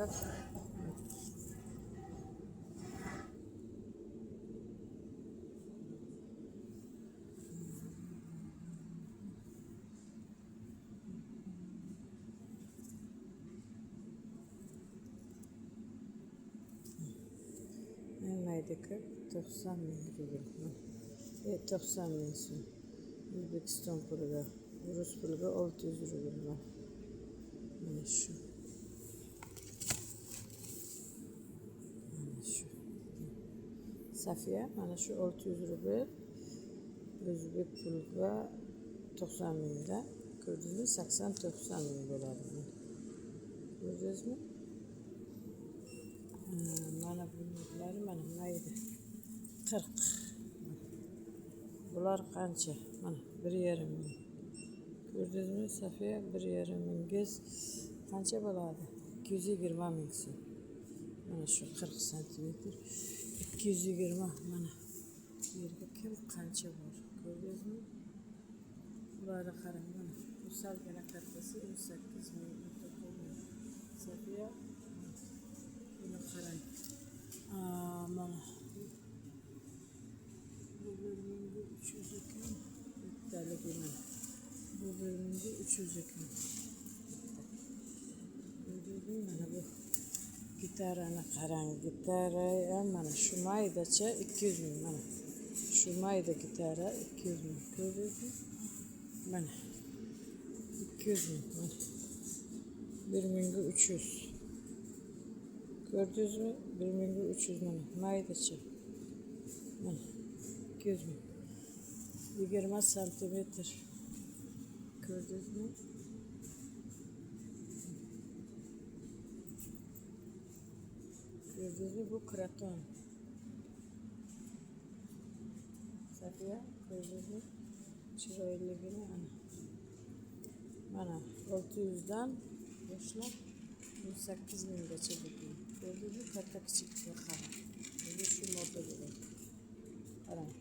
fakat Mayda 90 bin rubl. 90 bin so'm. O'zbekiston puliga, rus puliga 600 rubl bor. Mana shu. Safiya mana shu 600 rubl. O'zbek puliga 90 mingda. Ko'rdingizmi? 80-90 ming bo'ladi. Ko'rdingizmi? Mana bunlar mana mayda 40. Bular qancha? Mana 1,5 ming. Ko'rdingizmi Safiya? 1,5 mingiz qancha bo'ladi? 220 ming so'm. Mana shu 40 santimetr 220. Mana bu yerga kim qancha bor? Ko'rdingizmi? Bularga qarang mana. Bu salgina kattasi 18 ming. Safiya buni qarang. Mana bu bölümünde 300 ekan. Bittaligi mana. Bu bölümünde 300 ekan. Mana bu gitarani qarang. Gitara ham mana shu maydacha 200 ming mana. Shu mayda gitara 200 ming. Ko'rdingizmi? Mana 200 ming mana. 1300. Gördünüz mü? 1300 mana. Maydacha. Mana 200 ming. 20 santimetr. Gördünüz mü? Gördünüz mü? Bu kraton. Safiya, gördünüz mü? Chiroyligini ana. Mana 600'dan boshlab 18 minggacha bo'lgan. Ko'rdingizmi? Katta kichikka qarang. Mana shu modda bo'ladi. Qarang.